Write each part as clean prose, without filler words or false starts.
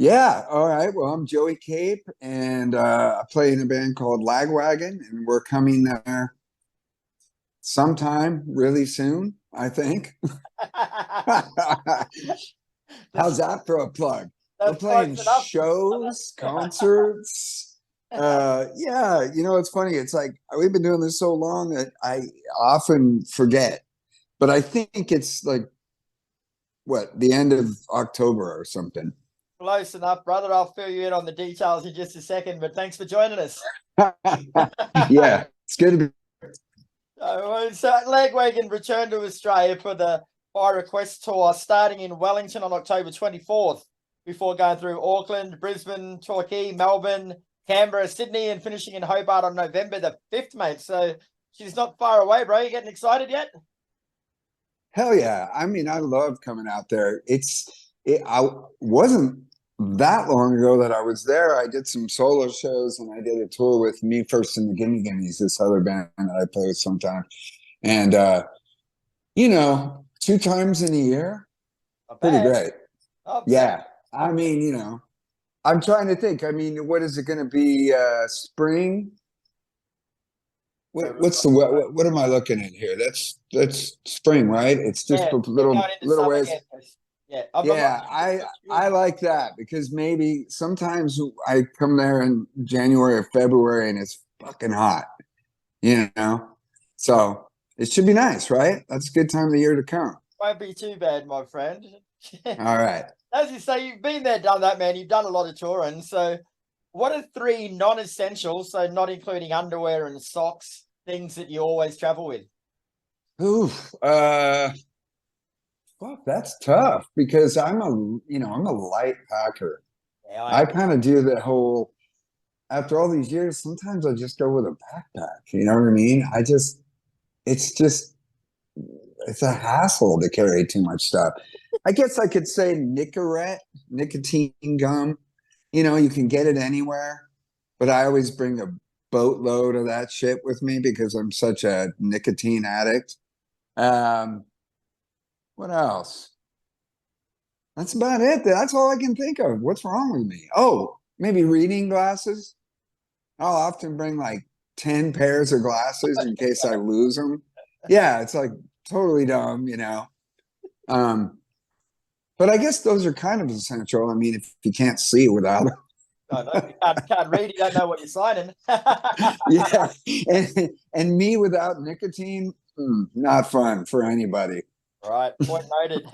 Yeah, all right. Well, I'm Joey Cape, and I play in a band called Lagwagon, and we're coming there sometime really soon, I think. How's That's that for a plug? We're that's playing close enough. shows, concerts. Yeah, it's funny. It's like we've been doing this so long that I often forget, but I think it's like what, the end of October or something. Close enough, brother. I'll fill you in on the details in just a second, but thanks for joining us. Yeah, it's good to be. So Lagwagon returned to Australia for the By Request tour, starting in Wellington on October 24th, before going through Auckland, Brisbane, Torquay, Melbourne, Canberra, Sydney, and finishing in Hobart on November the 5th, mate. So she's not far away, bro. You getting excited yet? Hell yeah. I mean, I love coming out there. I wasn't that long ago that I was there. I did some solo shows and I did a tour with Me First and the Gimme Gimmes, this other band that I play with sometimes. And, 2 times in a year, Not pretty bad. great. Not bad. Yeah. I mean, I'm trying to think. I mean, what is it going to be? Spring? What's the what am I looking at here? That's spring, right? It's just Yeah, a we're little going into little summer. ways. Yeah, yeah. I'm not Yeah, I like that because maybe sometimes I come there in January or February and it's fucking hot, you know. So it should be nice, right? That's a good time of the year to come. Won't be too bad, my friend. All right. As you say, you've been there, done that, man. You've done a lot of touring. So, what are 3 non-essentials, so not including underwear and socks, things that you always travel with? Oof. Fuck, that's tough because I'm a light packer. Yeah, I I am. kind of do the whole after all these years, sometimes I just go with a backpack. You know what I mean? It's just it's a hassle to carry too much stuff. I guess I could say Nicorette, nicotine gum. You can get it anywhere, but I always bring a boatload of that shit with me because I'm such a nicotine addict. Um, what else? That's about it. That's all I can think of. What's wrong with me? Oh, maybe reading glasses. I'll often bring like 10 pairs of glasses in case I lose them. Yeah, it's like totally dumb. Um, but I guess those are kind of essential. I mean, if you can't see without them. I know. You can't read, you don't know what you're signing. Yeah. And me without nicotine, not fun for anybody. Right, point noted.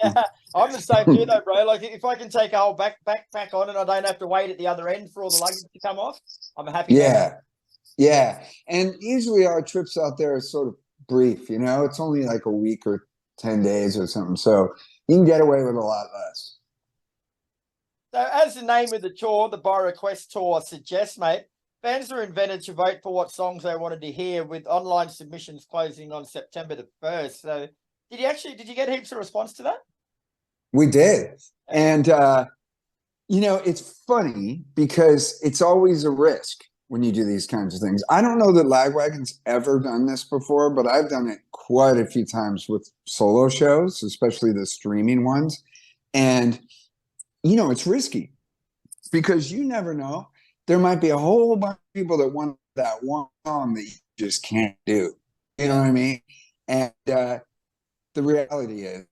I'm the same too, though, bro. Like, if I can take a whole backpack on and I don't have to wait at the other end for all the luggage to come off, I'm a happy man. Yeah. Yeah. And usually our trips out there are sort of brief. It's only like a week or 10 days or something. So you can get away with a lot less. So, as the name of the tour, the By Request tour suggests, mate, fans are invited to vote for what songs they wanted to hear, with online submissions closing on September the 1st. So, did you get heaps of response to that? We did. And, it's funny because it's always a risk when you do these kinds of things. I don't know that Lagwagon's ever done this before, but I've done it quite a few times with solo shows, especially the streaming ones. And, it's risky because you never know. There might be a whole bunch of people that want that one song that you just can't do. You know what I mean? And the reality is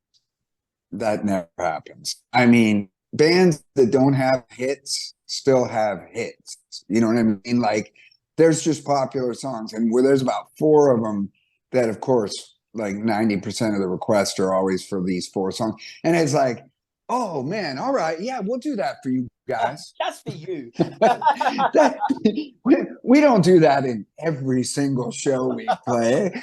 that never happens. I mean, bands that don't have hits still have hits. You know what I mean? Like, there's just popular songs, and where there's about 4 of them that, of course, like 90% of the requests are always for these 4 songs. And it's like, oh man, all right, yeah, we'll do that for you guys. Just for you. We don't do that in every single show we play.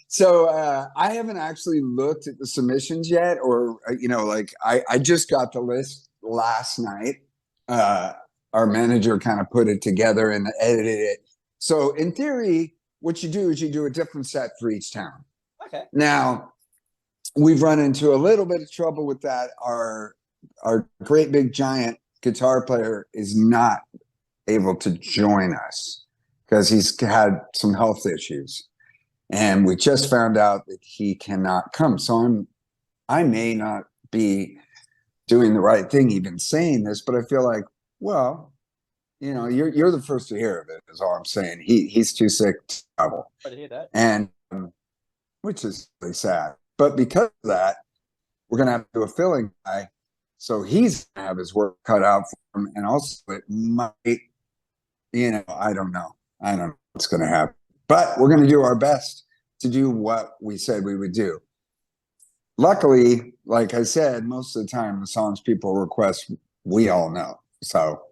So I haven't actually looked at the submissions yet, or like I just got the list last night. Our manager kind of put it together and edited it. So in theory, what you do is you do a different set for each town. Okay. Now, we've run into a little bit of trouble with that. Our great big giant guitar player is not able to join us because he's had some health issues, and we just found out that he cannot come. So I may not be doing the right thing even saying this, but I feel like, well, you know, you're the first to hear of it, is all I'm saying. He's too sick to travel. I hear that. And which is really sad. But because of that, we're gonna have to do a filling guy. So he's gonna have his work cut out for him. And also it might, you know, I don't know. I don't know what's gonna happen. But we're gonna do our best to do what we said we would do. Luckily, like I said, most of the time the songs people request, we all know. So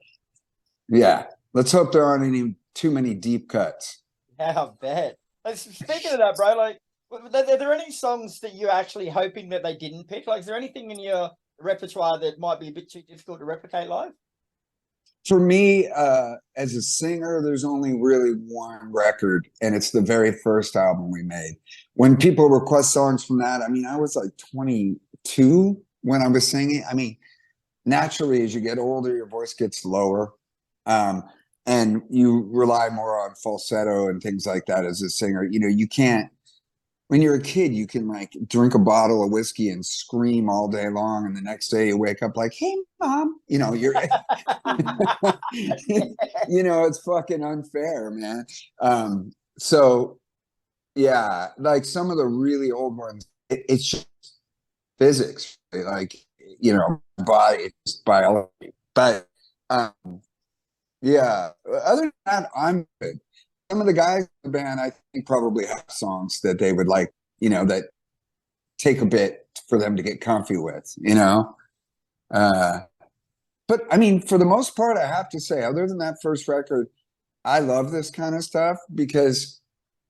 yeah, let's hope there aren't any too many deep cuts. Yeah, I bet. Speaking of that, bro, like, are there any songs that you're actually hoping that they didn't pick? Like, is there anything in your repertoire that might be a bit too difficult to replicate live? For me, as a singer, there's only really one record, and it's the very first album we made. When people request songs from that, I mean, I was like 22 when I was singing. I mean, naturally, as you get older, your voice gets lower. And you rely more on falsetto and things like that as a singer. You know, you can't, when you're a kid, you can like drink a bottle of whiskey and scream all day long. And the next day you wake up like, hey, mom, you know, you're, you know, it's fucking unfair, man. So yeah, like some of the really old ones, it's just physics, like, you know, body, it's biology. But, yeah, other than that, I'm good. Some of the guys in the band, I think, probably have songs that they would like, you know, that take a bit for them to get comfy with, you know. But I mean, for the most part, I have to say, other than that first record, I love this kind of stuff because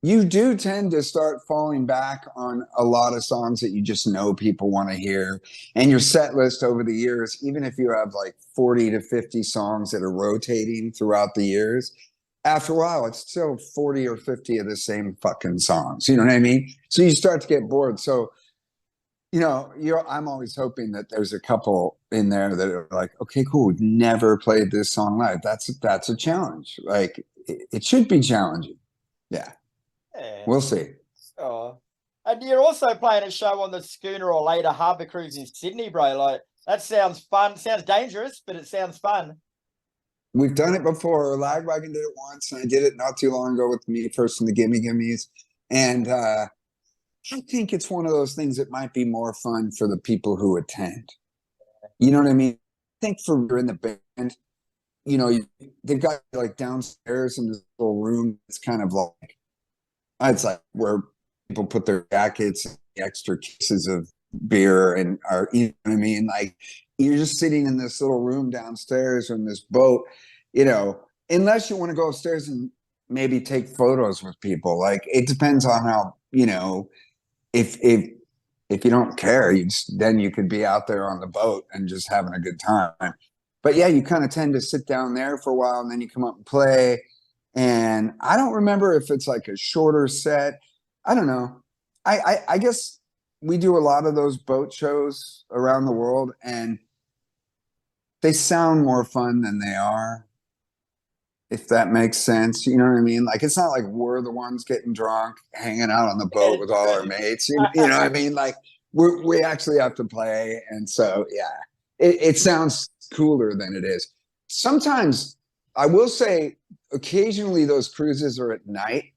you do tend to start falling back on a lot of songs that you just know people want to hear. And your set list over the years, even if you have like 40 to 50 songs that are rotating throughout the years, after a while, it's still 40 or 50 of the same fucking songs. You know what I mean? So you start to get bored. So, you know, I'm always hoping that there's a couple in there that are like, okay, cool, we've never played this song live. That's a challenge. Like it should be challenging. Yeah. We'll see. Oh, and you're also playing a show on the Schooner or later Harbour Cruise in Sydney, bro. Like, that sounds fun. Sounds dangerous, but it sounds fun. We've done it before. Lagwagon did it once, and I did it not too long ago with Me First and the Gimme Gimmes. And I think it's one of those things that might be more fun for the people who attend. You know what I mean? I think for in the band, you know, they've got like downstairs in this little room. It's kind of like, it's like where people put their jackets and the extra cases of beer and are, you know what I mean? Like you're just sitting in this little room downstairs in this boat, you know, unless you want to go upstairs and maybe take photos with people. Like it depends on how, you know, if you don't care, then you could be out there on the boat and just having a good time. But yeah, you kind of tend to sit down there for a while and then you come up and play. And I don't remember if it's like a shorter set. I don't know. I guess we do a lot of those boat shows around the world, and they sound more fun than they are, if that makes sense. You know what I mean? Like it's not like we're the ones getting drunk, hanging out on the boat with all our mates. You know what I mean? Like we actually have to play, and so yeah, it sounds cooler than it is. Sometimes I will say, occasionally those cruises are at night.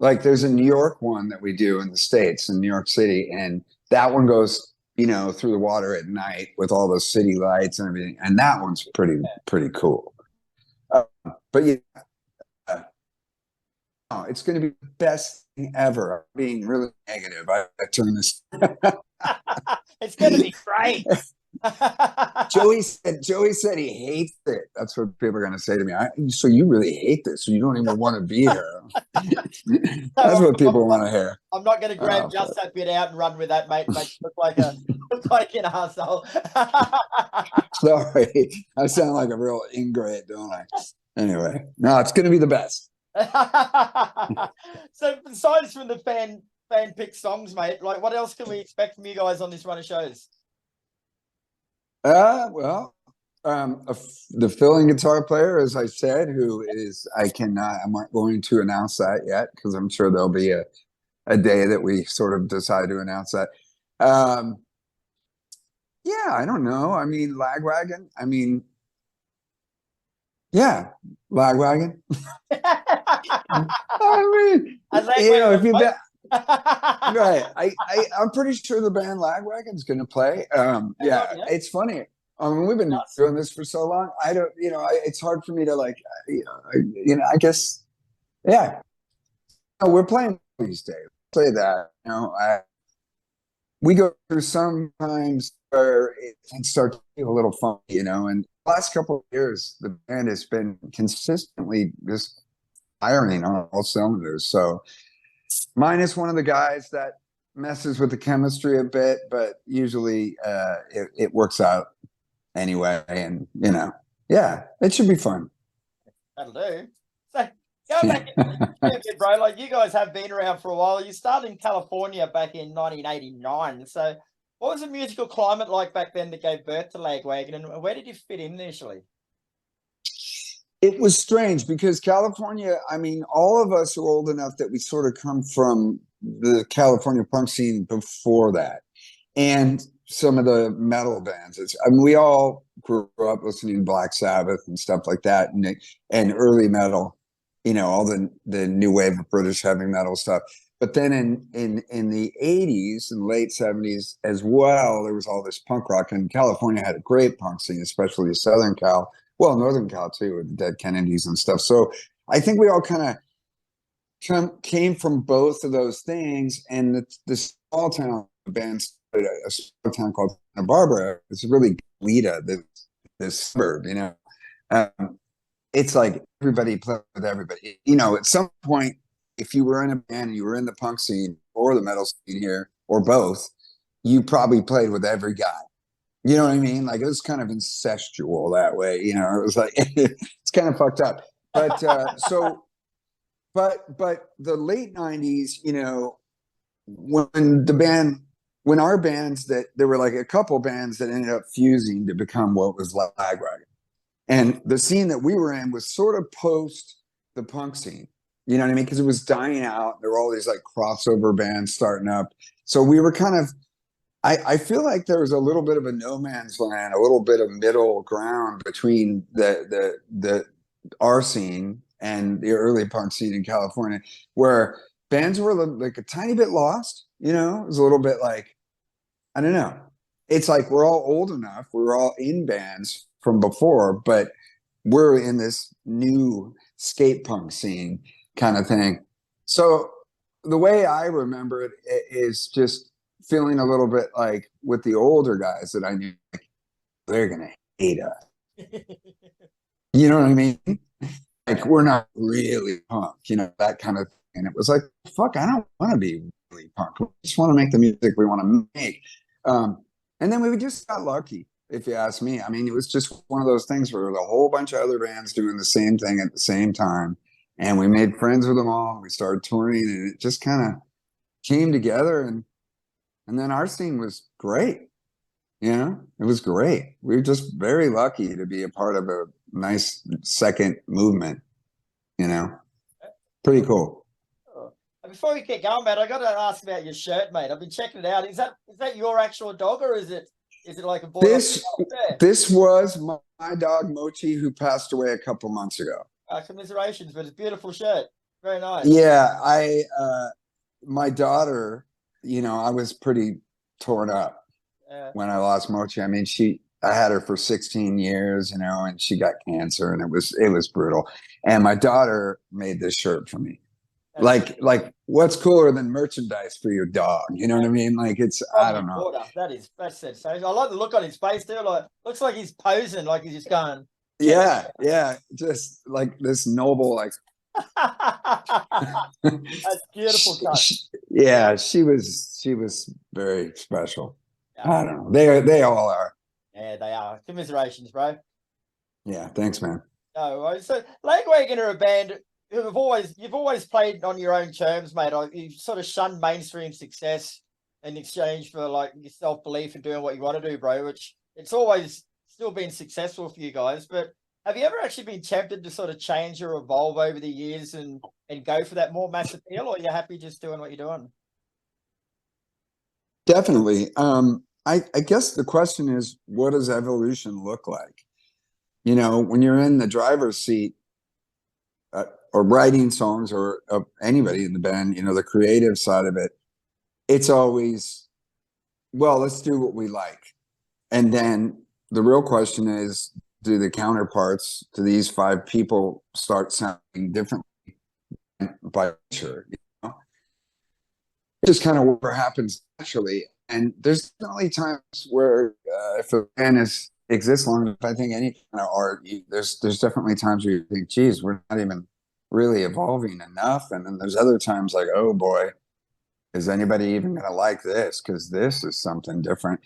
Like there's a New York one that we do in the States, in New York City, and that one goes, you know, through the water at night with all those city lights and everything, and that one's pretty cool. But yeah, oh, it's going to be the best thing ever. I'm being really negative. I turn this. It's going to be great. Joey said he hates it. That's what people are going to say to me. So you really hate this? So you don't even want to be here? That's what people want to hear. I'm not going to grab just that bit out and run with that, mate. Make look like an asshole. Sorry, I sound like a real ingrate, don't I? Anyway, no, it's going to be the best. So besides from the fan pick songs, mate, like what else can we expect from you guys on this run of shows? Well, the filling guitar player, as I said, who is, I'm not going to announce that yet because I'm sure there'll be a day that we sort of decide to announce that. Yeah, I don't know. I mean, Lagwagon. I mean, yeah, Lagwagon. I mean, And you know, Lagwagon if are you bet, both. right? I'm pretty sure the band Lagwagon's going to play. Oh, Yeah, yeah. it's funny. We've been Nice. doing this for so long. I don't, you know, it's hard for me to like, I guess, yeah. No, we're playing these days. I'll say that. We go through sometimes where things start to feel a little funky, and the last couple of years, the band has been consistently just firing on all cylinders. So minus one of the guys that messes with the chemistry a bit, but usually it works out anyway. And, yeah, it should be fun. That'll do. So going back into the history a bit, bro, like you guys have been around for a while. You started in California back in 1989. So what was the musical climate like back then that gave birth to Lagwagon, and where did you fit in initially? It was strange because California, I mean, all of us are old enough that we sort of come from the California punk scene before that. And some of the metal bands. I mean, we all grew up listening to Black Sabbath and stuff like that, and early metal, all the new wave of British heavy metal stuff. But then in the 80s and late 70s as well, there was all this punk rock, and California had a great punk scene, especially Southern Cal, well, Northern Cal too, with the Dead Kennedys and stuff. So I think we all kind of came from both of those things, and the small town bands, a small town called Santa Barbara. It's really Lita, this suburb, it's like everybody played with everybody. At some point, if you were in a band and you were in the punk scene or the metal scene here, or both, you probably played with every guy. You know what I mean? Like, it was kind of incestual that way. It was like, it's kind of fucked up. But but the late 90s, when our bands, that there were like a couple bands that ended up fusing to become what was Lagwagon. And the scene that we were in was sort of post the punk scene. You know what I mean? Because it was dying out. There were all these like crossover bands starting up. So we were kind of, I feel like there was a little bit of a no man's land, a little bit of middle ground between the our scene and the early punk scene in California, where bands were like a tiny bit lost. It was a little bit like, I don't know. It's like we're all old enough. We're all in bands from before, but we're in this new skate punk scene kind of thing. So the way I remember it is just feeling a little bit like with the older guys that I knew, like, they're going to hate us. You know what I mean? Like, we're not really punk, that kind of thing. And it was like, fuck, I don't want to be really punk. We just want to make the music we want to make. And then we just got lucky, if you ask me. I mean, it was just one of those things where there was a whole bunch of other bands doing the same thing at the same time. And we made friends with them all. We started touring, and it just kind of came together. And then our scene was great. It was great. We were just very lucky to be a part of a nice second movement, pretty cool. Before we get going, mate, I got to ask about your shirt, mate. I've been checking it out. Is that your actual dog, or is it like a boy? This was my dog Mochi, who passed away a couple months ago. Commiserations, but it's a beautiful shirt. Very nice. Yeah, my daughter, I was pretty torn up when I lost Mochi. I mean, I had her for 16 years, and she got cancer, and it was brutal. And my daughter made this shirt for me. Like what's cooler than merchandise for your dog? You know what I mean? Like, it's, I don't know. That's sensational. I like the look on his face too. Like, looks like he's posing, like he's just going. Yeah, just like this noble, like. That's beautiful. She was very special. Yeah. I don't know. They all are. Yeah, they are. Commiserations, bro. Yeah, thanks, man. No, so Lagwagon are a band you've always played on your own terms, mate. You sort of shunned mainstream success in exchange for like your self-belief and doing what you want to do, bro, which it's always still been successful for you guys. But have you ever actually been tempted to sort of change or evolve over the years and go for that more mass appeal, or are you happy just doing what you're doing? Definitely. I guess the question is, what does evolution look like? You know, when you're in the driver's seat, or writing songs, or anybody in the band, you know, the creative side of it, it's always, well, let's do what we like. And then the real question is, do the counterparts to these five people start sounding differently by nature? You know, it just kind of what happens naturally. And there's definitely times where if a band exists long enough, I think any kind of art, there's definitely times where you think, geez, we're not even really evolving enough. And then there's other times like, oh boy, is anybody even going to like this? Because this is something different.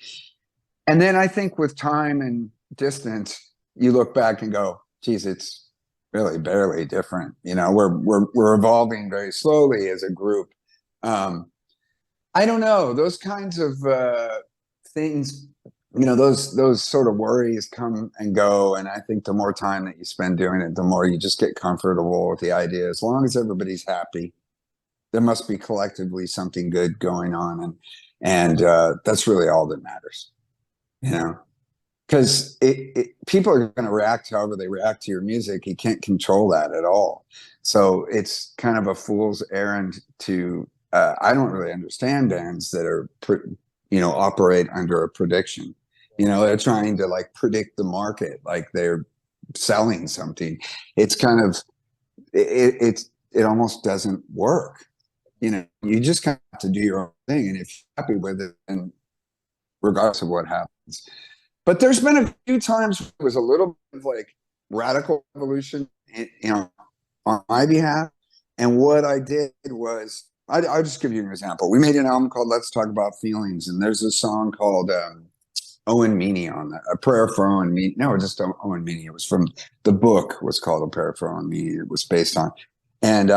And then I think with time and distance, you look back and go, geez, it's really barely different. You know, we're evolving very slowly as a group. I don't know, those kinds of things, you know, those sort of worries come and go. And I think the more time that you spend doing it, the more you just get comfortable with the idea. As long as everybody's happy, there must be collectively something good going on. And that's really all that matters, you know, because people are going to react however they react to your music. You can't control that at all. So it's kind of a fool's errand to, I don't really understand bands that are, you know, operate under a prediction. You know, they're trying to like predict the market, like they're selling something. It's kind of, it almost doesn't work. You know, you just kind of have to do your own thing. And if you're happy with it, and regardless of what happens. But there's been a few times where it was a little bit of like radical evolution, you know, on my behalf. And what I did was, I'll just give you an example. We made an album called Let's Talk About Feelings. And there's a song called Owen Meany on that, A Prayer for Owen Meany. No, just Owen Meany. It was from the book, was called A Prayer for Owen Meany. It was based on. And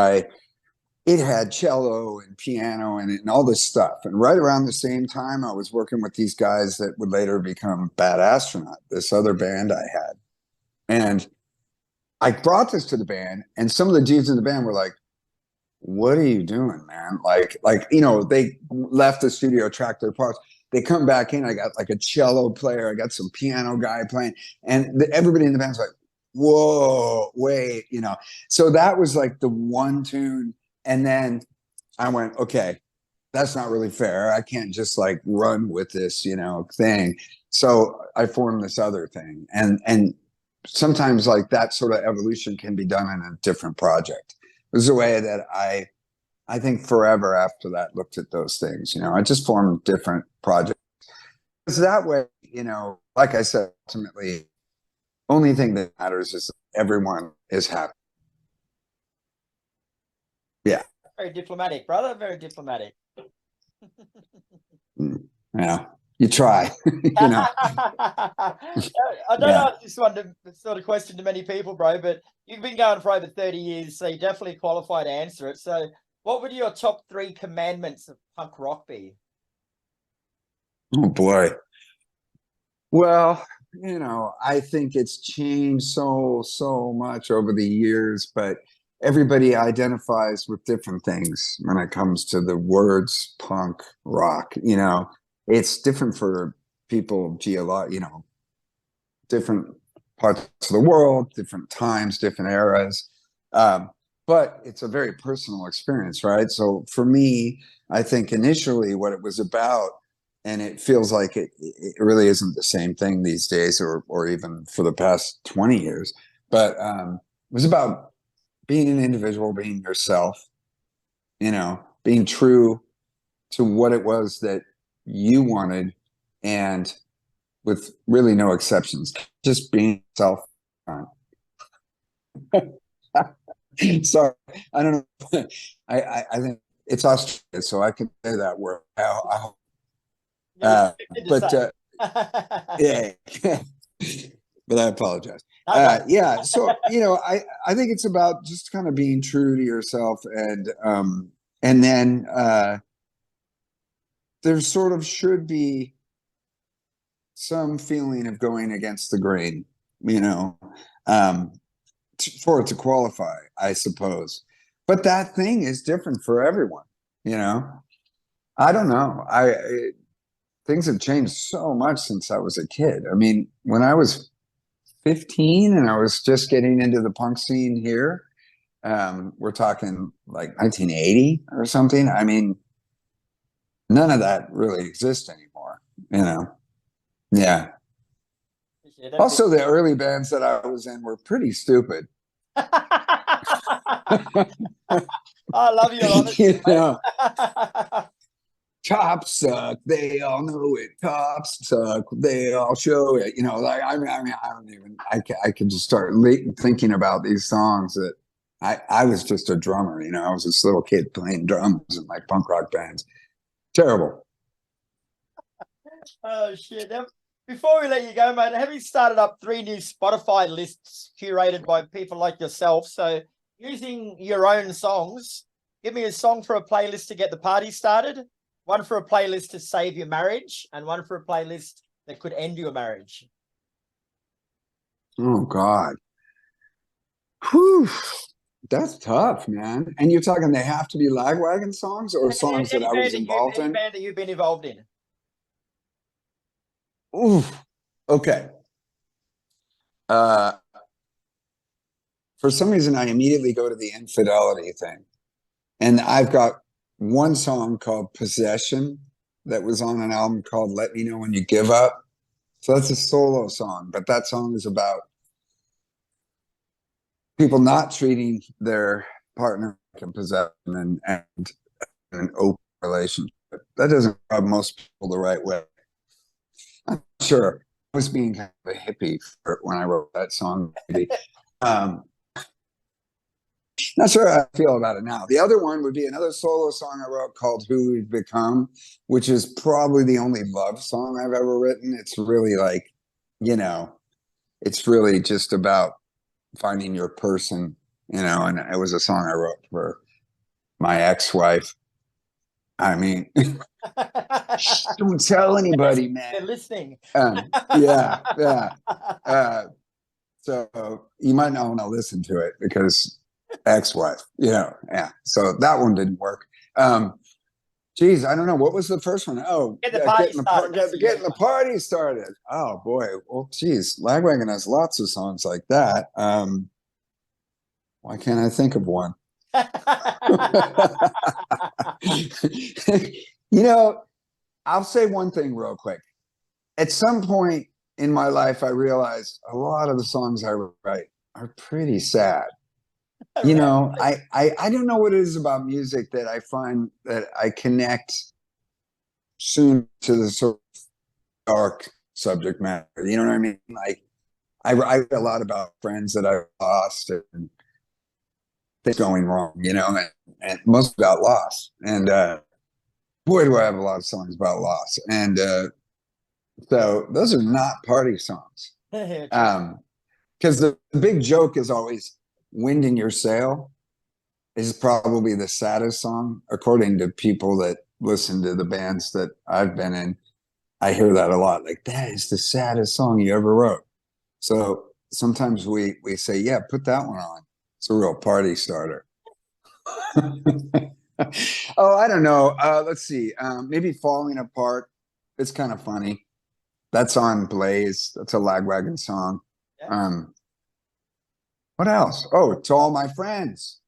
it had cello and piano and all this stuff. And right around the same time, I was working with these guys that would later become Bad Astronaut, this other band I had. And I brought this to the band, and some of the dudes in the band were like, what are you doing, man? Like, you know, they left the studio, tracked their parts. They come back in, I got like a cello player, I got some piano guy playing, and everybody in the band's like, whoa, wait, you know. So that was like the one tune. And then I went, okay, that's not really fair. I can't just like run with this, you know, thing. So I formed this other thing. And sometimes like that sort of evolution can be done in a different project. It was a way that I think forever after that looked at those things. You know, I just formed different projects. Because that way, you know, like I said, ultimately, only thing that matters is everyone is happy. Yeah. Very diplomatic, brother. Very diplomatic. Yeah, you try. You know. I don't Yeah. ask this one to sort of question to many people, bro, but you've been going for over 30 years, so you definitely qualify to answer it. So what would your top 3 commandments of punk rock be? Oh boy. Well, you know, I think it's changed so much over the years, but everybody identifies with different things when it comes to the words punk rock. You know, it's different for people, you know, different parts of the world, different times, different eras. But it's a very personal experience, right? So for me, I think initially what it was about, and it feels like it really isn't the same thing these days, or even for the past 20 years, but it was about being an individual, being yourself, you know, being true to what it was that you wanted, and with really no exceptions, just being self. Sorry, I don't know. I think it's Australia, so I can say that word. Uh, but yeah, but I apologize. Yeah, so you know, I think it's about just kind of being true to yourself, and then there sort of should be some feeling of going against the grain, you know, for it to qualify, I suppose. But that thing is different for everyone, you know. I don't know. things have changed so much since I was a kid. I mean, when I was 15 and I was just getting into the punk scene here, we're talking like 1980 or something. I mean, none of that really exists anymore, you know? Yeah. Yeah, Also, the early bands that I was in were pretty stupid. I love your honesty. You know, tops suck. They all know it. Tops suck. They all show it. You know, like I mean, I don't even. I can just start thinking about these songs that I was just a drummer. You know, I was this little kid playing drums in like punk rock bands. Terrible. Oh shit! Now, before we let you go, mate, have you started up 3 new Spotify lists curated by people like yourself? So, using your own songs, give me a song for a playlist to get the party started, one for a playlist to save your marriage, and one for a playlist that could end your marriage. Oh God. Whew. That's tough, man. And you're talking they have to be Lagwagon songs or songs that I was involved in? Any band that you've been involved in. Oof. Okay. For some reason, I immediately go to the infidelity thing. And I've got one song called Possession that was on an album called Let Me Know When You Give Up. So that's a solo song, but that song is about people not treating their partner like a possession and an open relationship. That doesn't rub most people the right way. I'm sure I was being kind of a hippie when I wrote that song. Maybe. Not sure how I feel about it now. The other one would be another solo song I wrote called Who We've Become, which is probably the only love song I've ever written. It's really like, you know, it's really just about finding your person, you know, and it was a song I wrote for my ex-wife. I mean, don't tell anybody, man. They're listening. Yeah. So you might not want to listen to it because ex-wife, you know, yeah. So that one didn't work. Geez, I don't know. What was the first one? Oh, getting the party started. Oh boy. Well, geez, Lagwagon has lots of songs like that. Why can't I think of one? You know, I'll say one thing real quick. At some point in my life, I realized a lot of the songs I write are pretty sad. You know, I don't know what it is about music that I find that I connect soon to the sort of dark subject matter. You know what I mean? Like I write a lot about friends that I've lost and things going wrong, you know, and most about loss. And boy, do I have a lot of songs about loss. And so those are not party songs. Because the big joke is always Wind in Your Sail is probably the saddest song, according to people that listen to the bands that I've been in. I hear that a lot. Like, that is the saddest song you ever wrote. So sometimes we say, yeah, put that one on. It's a real party starter. Oh, I don't know. Let's see. Maybe Falling Apart. It's kind of funny. That's on Blaze. That's a Lagwagon song. Yeah. What else? Oh, To All My Friends.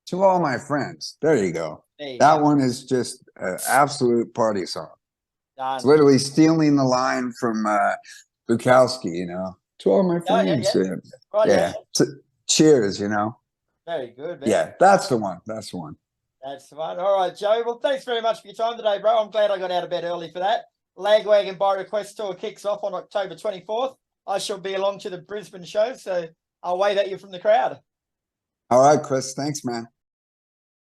To All My Friends. There you go. That one is just an absolute party song. It's literally stealing the line from Bukowski, you know. To all my friends. Yeah. Cheers, you know. Very good, man. Yeah, that's the one. That's the one. That's the one. All right, Joe. Well, thanks very much for your time today, bro. I'm glad I got out of bed early for that. Lagwagon by Request Tour kicks off on October 24th. I shall be along to the Brisbane show, so I'll wave at you from the crowd. All right, Kris. Thanks, man.